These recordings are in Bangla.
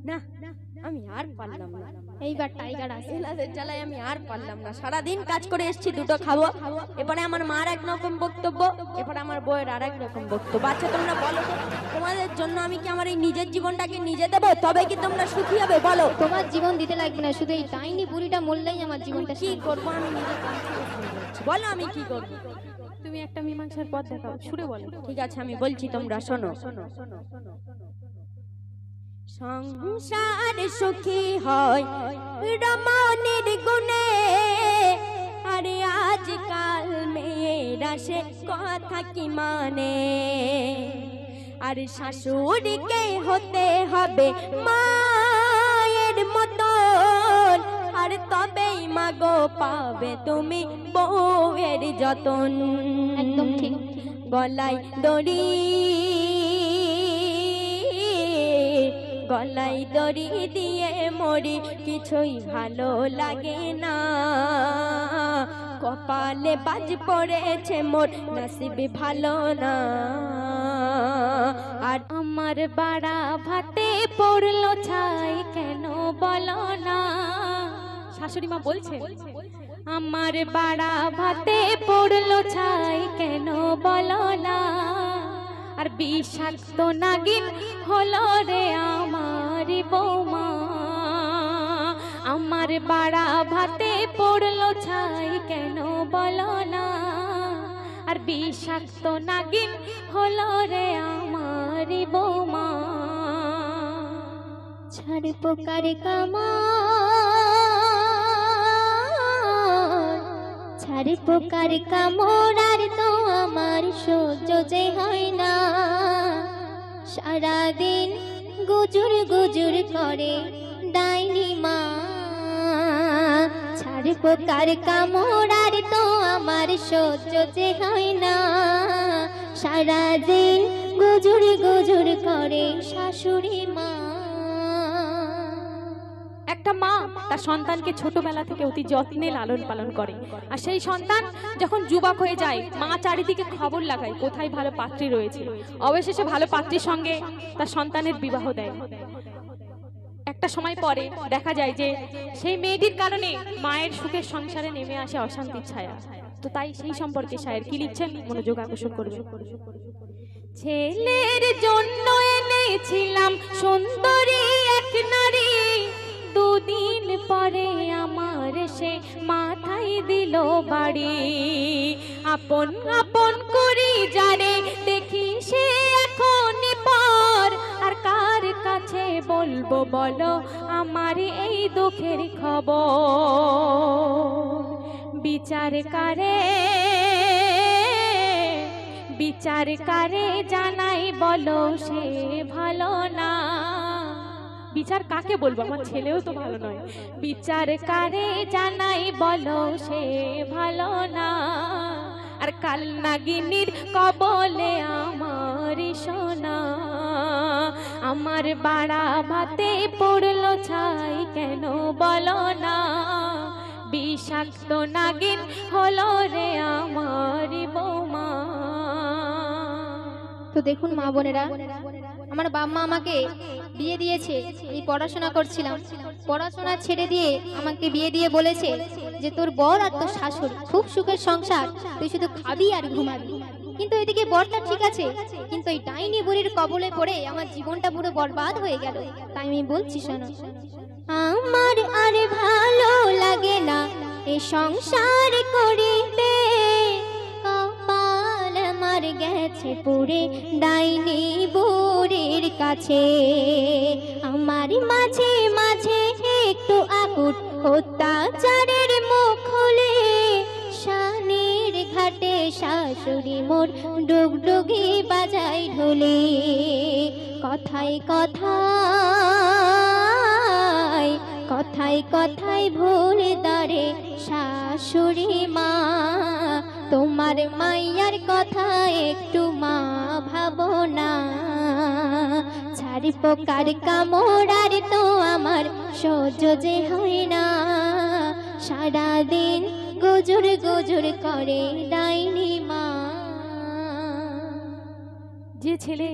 না আমি আর পারলাম না, এইবার টাইগার আসে। এলাদের জ্বালায় আমি আর পারলাম না। সারাদিন কাজ করে এসেছি, দুটো খাবো, এরপরে আমার মার এক রকম বক্তব্য, এরপরে আমার বউয়ের আর এক রকম বক্তব্য। আচ্ছা তোমরা বলো তো, তোমাদের জন্য আমি কি আমার এই নিজের জীবনটাকে নিজে দেবো? তবে কি তোমরা সুখী হবে বলো? তোমার জীবন দিতে লাগবে না, শুধু এই ডাইনি বুড়িটা মরলেই আমার জীবনটা কি করবো আমি নিজে বলো, আমি কি করবো? তুমি একটা মীমাংসার পথ দেখাও, সুরে বলো। ঠিক আছে আমি বলছি, তোমরা শোনো। সংসার সুখী হয় রমণীর গুণে, আরে আজকাল মেয়েরা সে কথা কি মানে? আর শাশুড়িকে হতে হবে মায়ের মতন, আর তবেই মাগো পাবে তুমি বউয়ের যতন। একদম ঠিক। গলায় দড়ি, গলায় দড়ি দিয়ে মরি, কিছুই ভালো লাগে না। কপালে বাজ পড়েছে মোর, নসিব ভালো না। আর আমার বাড়া ভাতে পড়লো ছাই, কেন বলো না? শাশুড়ি মা বলছে, আমার বাড়া ভাতে পড়লো ছাই, কেন বলো না? আর বিষাক্ত নাগিন হলো রে আমার বৌমা, আমার বাড়া ভাতে পড়লো ছাই, কেন বলো না? আর বিষাক্ত নাগিন হলো রে আমার বৌমা। ছাড় পোকার কামা, ছাড় পোকার কামড়, আর তো আমার সহ্য যে হয় না। সারাদিন গুজুর গুজুর করে ডাইনি মা। ছাড় পোকার কামড়, আর তো আমার সহ্য যে হয় না। সারাদিন গুজুর গুজুর করে শাশুড়ি মা। একটা মা তার সন্তানকে ছোটবেলা থেকে অতি যত্নে লালন পালন করে, আর সেই সন্তান যখন যুবক হয়ে যায়, মা চারিদিকে খবর লাগায় কোথায় ভালো পাত্রী রয়েছে। অবশেষে ভালো পাত্রীর সঙ্গে তার সন্তানের বিবাহ দেয়। একটা সময় পরে দেখা যায় যে সেই মেয়েটির কারণে মায়ের সুখের সংসারে নেমে আসে অশান্তির ছায়া। তো তাই সেই সম্পর্কে শায়ের কি লিখছেন, মনোযোগ আকর্ষণ করবে। ছেলের জন্য এনেছিলাম সুন্দরী এক নারী, দুদিন পরে আমার সে মাথায় দিল বাড়ি। আপন আপন করি যারে দেখি সে এখনই পর, আর কার কাছে বলবো বলো আমার এই দুঃখের খবর? বিচার কারে, বিচার কারে জানাই বলো সে ভালো না? বিচার কাকে বলবো, আমার ছেলেও তো ভালো নয়। বিচার কারে জানাই বলো সে ভালো না? আর কাল নাগিনীর কবলে আমার সোনা, আমার বাড়া ভাতে পড়লো ছাই, কেন বলো না? বিষাক্ত নাগিন হলো রে আমার বৌমা। তো দেখুন মা বোনেরা, আমার বাবা মা আমাকে বিয়ে দিয়েছে, এই পড়াশোনা করছিলাম, পড়াশোনা ছেড়ে দিয়ে আমাকে বিয়ে দিয়ে বলেছে যে তোর বর আর তোর শাশুড়ি খুব সুখের সংসার, তুই শুধু খাবি আর ঘুমাবি। কিন্তু এদিকে বরটা ঠিক আছে, কিন্তু এই ডাইনি বুড়ির কবলে পড়ে আমার জীবনটা পুরো বরবাদ হয়ে গেল। তাই আমি বলছি শোনো, আমার আর ভালো লাগে না এই সংসার করিতে, কপাল আমার গেছে পুরে ডাইনি বুড়ির কাছে। আমার মাঝে মাঝে একটু আকুট অত্যাচারের মুখ খুলে, শানের ঘাটে শাশুড়ি মোর ডুগডুগি বাজাই ঢোলে। কথায় কথায়, কথায় কথায় ভুল দাঁড়ে শাশুড়ি মা। তোমার মাইয়ার কথা একটু মা ভাবো না। ছাড়ি পোকার কামড়, আর তো আমার সহ্য যে হয় না। সারাদিন গুজুর গুজুর করে ডাইনি মা। যে ছেলে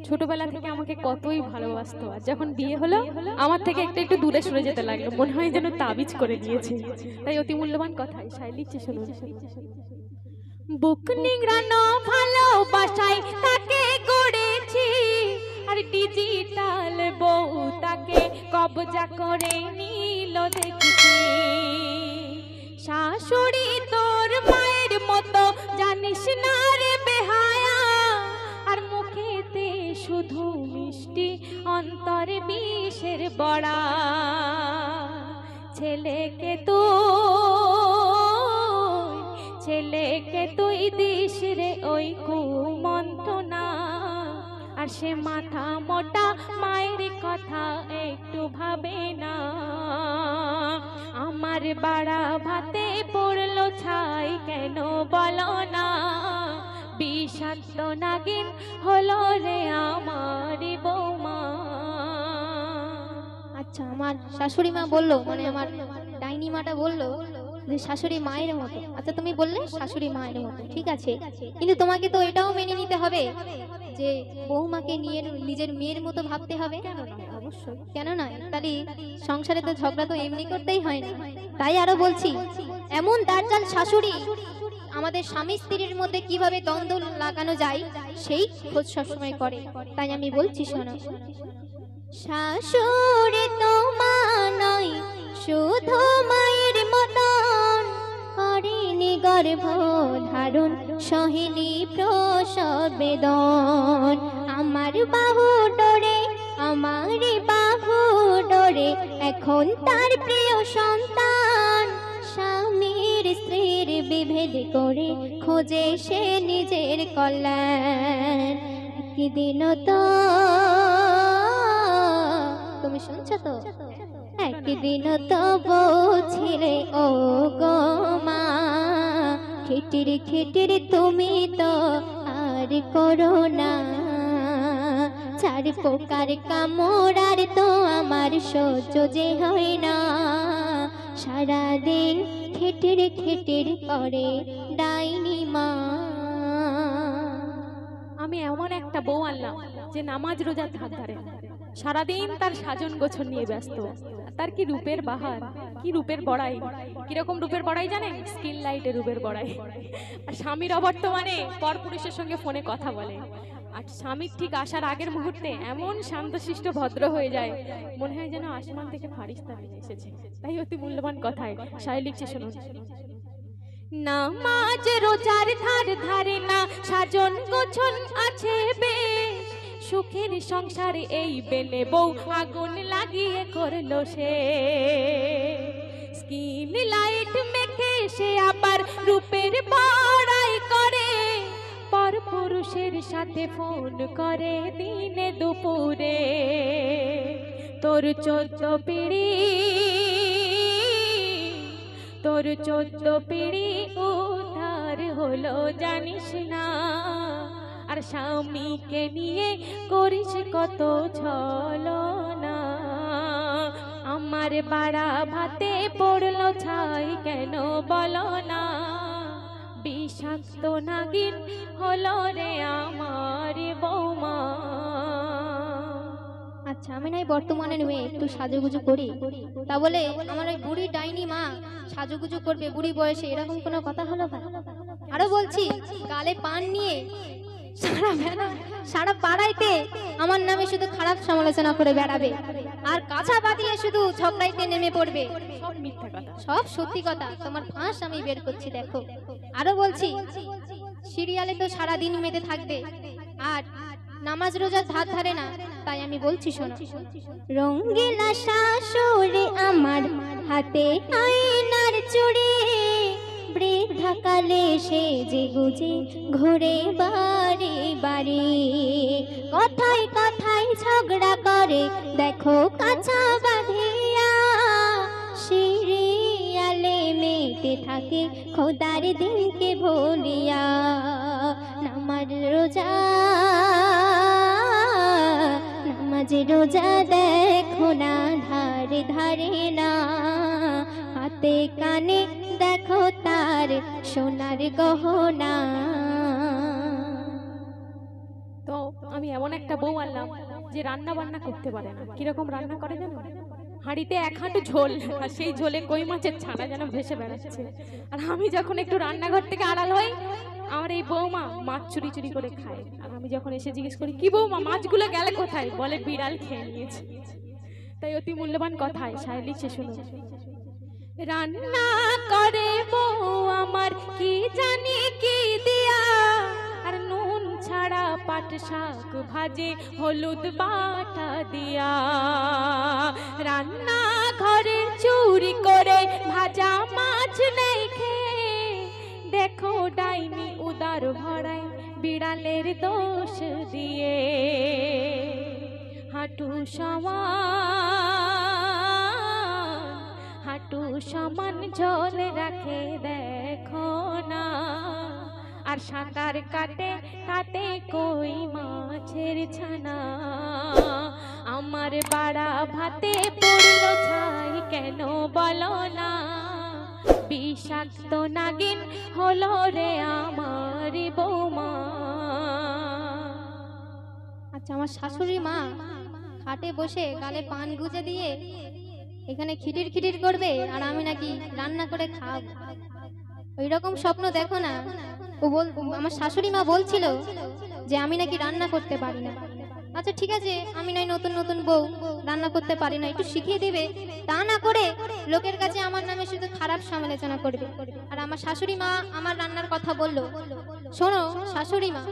ছোটবেলা থেকে আমাকে কতই ভালোবাসতো, আর যখন বিয়ে হলো আমার থেকে একটু একটু দূরে সরে যেতে লাগলো, মনে হয় যেন তাবিজ করে দিয়েছে। তাই অতি মূল্যবান কথাই শাই লিখছে, শুনুন। বুক নিংড়ানো ভালোবাসায় তাকে গড়েছি, আর ডিজিটাল বউ তাকে কবজা করে নিল দেখেছি। শাশুড়ি তোর মায়ের মতো জানিস না রে বেহায়া, আর মুখেতে শুধু মিষ্টি অন্তরে বিষের বড়া। ছেলেকে তুই দিস রে ওই কুমন্ত্রণা, আর সে মাথা মোটা মায়ের কথা একটু ভাবে না। আমার বাড়া ভাতে পড়লো ছাই কেন বলো না, বিষাক্ত নাগিন হলো রে আমার বৌমা। আচ্ছা, আমার শাশুড়ি মা বললো, মানে আমার ডাইনি মাটা বললো যে শাশুড়ি মায়ের মতো। আচ্ছা, তুমি বললে শাশুড়ি মায়ের মতো, ঠিক আছে, কিন্তু তোমাকে তো এটাও মেনে নিতে হবে যে বৌমাকে নিয়ে নিজের মেয়ের মতো ভাবতে হবে। কেন নয়, অবশ্যই। কেন নয়? তাহলে সংসারে তো ঝগড়া তো এমনি করতেই হয় না। তাই আরো বলছি, এমন দার্জাল শাশুড়ি আমাদের স্বামী স্ত্রীর মধ্যে কিভাবে দ্বন্দ্ব লাগানো যায় সেই খোঁজ সবসময় করে। তাই আমি বলছি, শোনো। শাশুড়ি তো মা নয়, শুধু মায়ের মতন, করেনি গর্ভ ধারণ, সহেনি প্রসব বেদন। আমার বাহু ডোরে, আমার বাহু ডোরে, এখন তার প্রিয় সন্তান। স্বামীর স্ত্রীর বিভেদ করে খোঁজে সে নিজের কল্যাণ। একদিন তো, তুমি শুনছো তো, একদিন তো বলছিলে ও গো মা, খিটির খিটির তুমি তো আর করো না। চার পোকার কামড়ার তো আমার সহ্য যে হয় না, সারাদিন খিটির খিটির করে ডাইনি মা। আমি এমন একটা বউ আনলাম যে নামাজ রোজার ধার ধারে না, সারাদিন তার সাজন গোছন নিয়ে ব্যস্ত। তার কি রূপের বাহার, কি রূপের বড়াই। কিরকম রূপের বড়াই জানেন? স্কিন লাইটে রূপের বড়াই। আর স্বামীর অবর্তমানে পরপুরুষের সঙ্গে ফোনে কথা বলে, আর স্বামীর ঠিক আসার আগের মুহূর্তে এমন শান্তশিষ্ট ভদ্র হয়ে যায়, মনে হয় যেন আসমান থেকে ফারিস্তা নেমে এসেছে। তাই অতি মূল্যবান কথায় শাই লিখছে, শুনুন। নামাজ রোজার ধার ধারে না, সাজন গোছন আছে বেশ, সুখের সংসারে এই বেলে বউ আগুন লাগিয়ে করলো সে। স্কিন লাইট মেখে সে আবার রূপের বড়াই করে, পর পুরুষের সাথে ফোন করে দিনে দুপুরে। তোর 14 পিড়ি, তোর 14 পিড়ি উদ্ধার হলো জানিস না, আর স্বামীকে নিয়ে করিস কত ছলনা। আমার বাড়া ভাতে পড়লো ছাই কেন বলো না, বিষাক্ত নাগিন হলো রে আমার বৌমা। আচ্ছা, আমি নাই বর্তমানের মেয়ে একটু সাজুগুজু করি, তা বলে আমার ওই বুড়ি ডাইনি মা সাজুগুজু করবে বুড়ি বয়সে, এরকম কোনো কথা হলো না। আরো বলছি, গালে পান নিয়ে সারা পাড়াইতে আমার নামে শুধু খারাপ সমালোচনা করে বেড়াবে, আর কাঁচা বাদিয়ে শুধু ঝগড়াইতে নেমে পড়বে। সব মিথ্যা কথা, সব সত্যি কথা, তোমার ফাঁস আমি বের করছি, দেখো। আরো বলছি, সিরিয়ালে তো সারাদিন মেতে থাকবে আর নামাজ রোজার ধার ধারে না। তাই আমি বলছি, শোনো। রঙ্গিলা শাশুড়ি আমার হাতে আয়নার চুড়ি, বৃদ্ধাকালে সে যে গুজে ঘুরে বাড়ি বাড়ি। কথায় কথায় ঝগড়া করে দেখো কাঁচা বাঁধিয়া, সিরিয়ালে মেতে থাকে খোদার দিনকে ভুলিয়া। নামাজ রোজা, নামাজ রোজা দেখো না ধারে ধারে না, হাতে কানে দেখো তার সোনার গহনা। তো আমি এমন একটা বউ আনলাম যে রান্না বান্না করতে পারে না। কিরকম রান্না করে জানো? হাঁড়িতে এক হাঁটু ঝোল, আর সেই ঝোলে কই মাছের ছানা যেন ভেসে বেড়াচ্ছে। আর আমি যখন একটু রান্নাঘর থেকে আড়াল হই, আমার এই বৌমা মাছ চুরি চুরি করে খায়। আর আমি যখন এসে জিজ্ঞেস করি, কি বৌমা মাছগুলো গেলে কোথায়, বলে বিড়াল খেয়ে নিয়েছে। তাই অতি মূল্যবান কথায় সায় লিখছে, শুনুন। রান্না করে বউ আমার কি জানি কি দিয়া, আর নুন ছাড়া পাট শাক ভাজে হলুদ বাটা দিয়া। রান্না ঘরে চুরি করে ভাজা মাছ নেই খেয়ে, দেখো ডাইনি উদার ভরাই বিড়ালের দোষ দিয়ে। হাঁটু সমান জল রাখে দেখো না, আর সাঁতার কাটে তাতে কই মাছের ছানা। আমার বাড়া ভাতে পড়লো ছাই কেন বলো না, বিষাক্ত নাগিন হলো রে আমার বৌমা। আচ্ছা, আমার শাশুড়ি মা খাটে বসে গালে পান গুজে দিয়ে এখানে খিটির খিটির করবে, আর আমি নাকি রান্না করে খাবো। ওই রকম স্বপ্ন দেখো না। আমার শাশুড়ি মা বলছিল যে আমি নাকি রান্না করতে পারি না। আচ্ছা ঠিক আছে, আমি নয় নতুন নতুন বউ, রান্না করতে পারি না, একটু শিখিয়ে দিবে। তা না করে লোকের কাছে আমার নামে শুধু খারাপ সমালোচনা করবে। আর আমার শাশুড়ি মা আমার রান্নার কথা বললো। শোনো শাশুড়ি মা,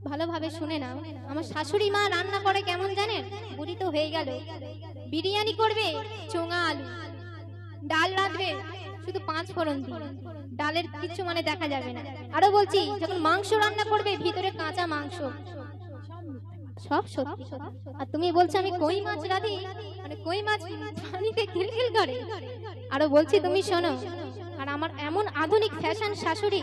ভালোভাবে শুনে নাও। আমার শাশুড়ি মা রান্না করে কেমন জানেন? বুড়ি তো হয়ে গেল, বিরিয়ানি করবে চোঙা আলু, ডাল রাঁধবে শুধু 5 ফোড়ন দিয়ে, ডালের কিছু মানে দেখা যাবে না। আরো বলছি, যখন মাংস রান্না করবে ভিতরে কাঁচা মাংস, সব সত্যি। আর তুমি বলছো আমি কই মাছ রাঁধি, মানে কই মাছ পানিতে খিলখিল করে। আরো বলছি তুমি শোনো, আর আমার এমন আধুনিক ফ্যাশন শাশুড়ি।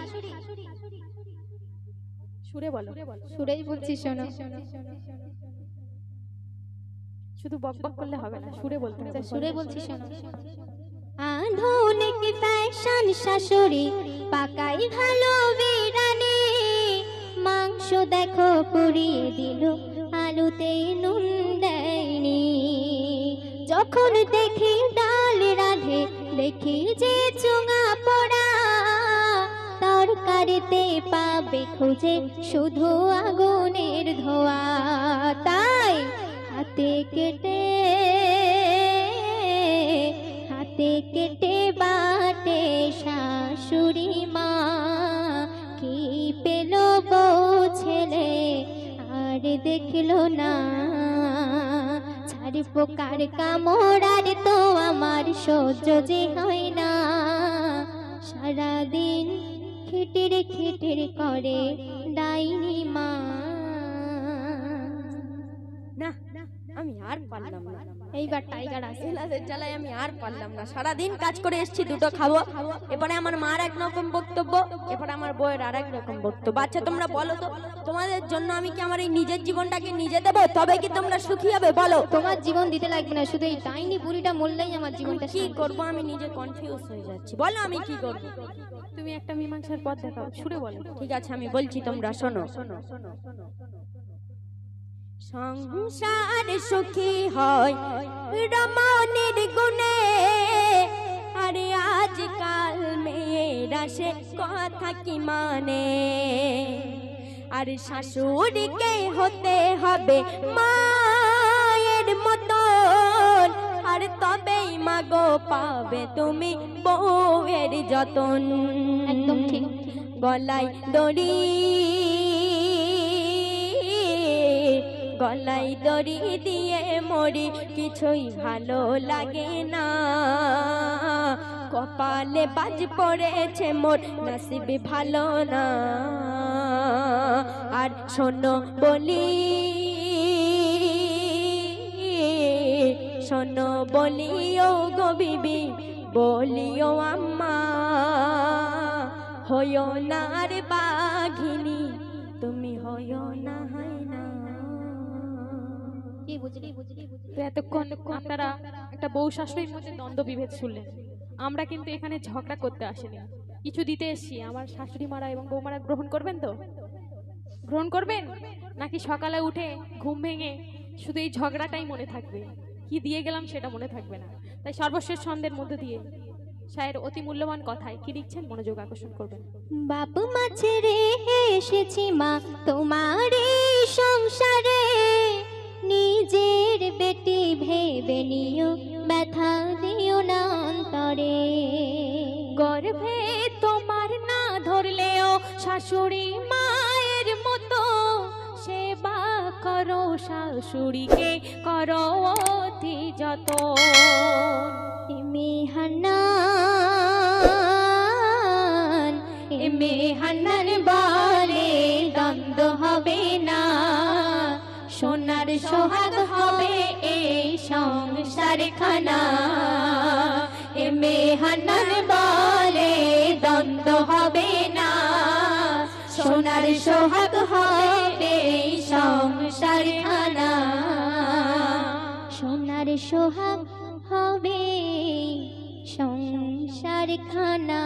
সুরে বলো। সুরেই বলছি শোনো। শুধু বকবক করলে হবে না, সুরে বলতে হবে। সুরে বলছি শোনো। আধুনিক ফ্যাশন শাশুড়ি, পাকাই ভালো বিরানি, মাংস দেখো পুড়িয়ে দিল, আলুতে নুন দেয়নি। যখন দেখি ডাল রাঁধে, দেখি যে চোঙা পোড়া, তরকারিতে পাবে খুঁজে শুধু আগুনের ধোয়া। তাই হাতে কেটে বাটে শাশুড়ি মা, কি পেল বউ ছেলে আর দেখলো না। ছাড় পোকার কামড়ার তো আমার সহ্য যে হয় না, সারাদিন খিটির খিটির করে ডাইনি মা। না আমি আর পারলাম না, এইবার টাইগার আসে। এলাদের জ্বালায় আমি আর পারলাম না। সারাদিন কাজ করে এসেছি, দুটো খাবো। এরপরে আমার মার এক রকম বক্তব্য, এরপরে আমার বউয়ের আর এক রকম বক্তব্য। আচ্ছা তোমরা বলো তো, তোমাদের জন্য আমি কি আমার এই নিজের জীবনটাকে নিজে দেবো, তবে কি তোমরা সুখী হবে বলো? তোমার জীবন দিতে লাগবে না, শুধু এই ডাইনি বুড়িটা মরলেই আমার জীবনটা কি করব, আমি নিজে কনফিউজ হয়ে যাচ্ছি। বলো আমি কি করব? তুমি একটা মীমাংসার পথ দেখাও, সুরে বলো। ঠিক আছে আমি বলছি, তোমরা শোনো। সংসার সুখী হয় রমণীর গুণে, আরে আজকাল মেয়েরা সে কথা কি মানে। আর শাশুড়িকে হতে হবে মায়ের মতন, আর তবেই মাগো পাবে তুমি বউয়ের যতন। একদম ঠিক। গলায় দড়ি, গলায় দড়ি দিয়ে মরি, কিছুই ভালো লাগে না। কপালে বাজ পড়েছে মোর, নসিব ভালো না। আর শোনো বলি, শোনো বলিও গো বিবি, বলিও আম্মা, হইও না রে বাঘিনী, তুমি হইও না হায়না। কি বুঝলি? তো এতক্ষণ আপনারা একটা বউ শাশুড়ির মধ্যে দ্বন্দ্ব বিভেদ শুনলেন। আমরা কিন্তু এখানে ঝগড়া করতে আসিনি, কিছু দিতে এসেছি। আমার শাশুড়ি মারা এবং বৌমারা গ্রহণ করবেন তো? গ্রহণ করবেন, নাকি সকালে উঠে ঘুম ভেঙে শুধু এই ঝগড়াটাই মনে থাকবে, কি দিয়ে গেলাম সেটা মনে থাকবে না? তাই সর্বশেষ ছন্দের মধ্যে দিয়ে শায়ের অতি মূল্যবান কথায় কি লিখছেন মনোযোগ আকর্ষণ করবেন। বাপ মা ছেড়ে এসেছি মা তোমার এই সংসারে, নিজের বেটি ভেবে নিও ব্যথা দিও না অন্তরে। গর্ভে তোমার না ধরলেও শাশুড়ি মায়ের মতো সেবা করো, শাশুড়িকে করো অতি যতন। হান্নান বলে দ্বন্দ্ব হবে না, সোনার সোহাগ হবে এই সংসার খানা। হান্নান বলে দ্বন্দ্ব হবে না, সোনার সোহাগ হবে এই সংসার খানা। সোনার সোহাগ হবে সংসার খানা।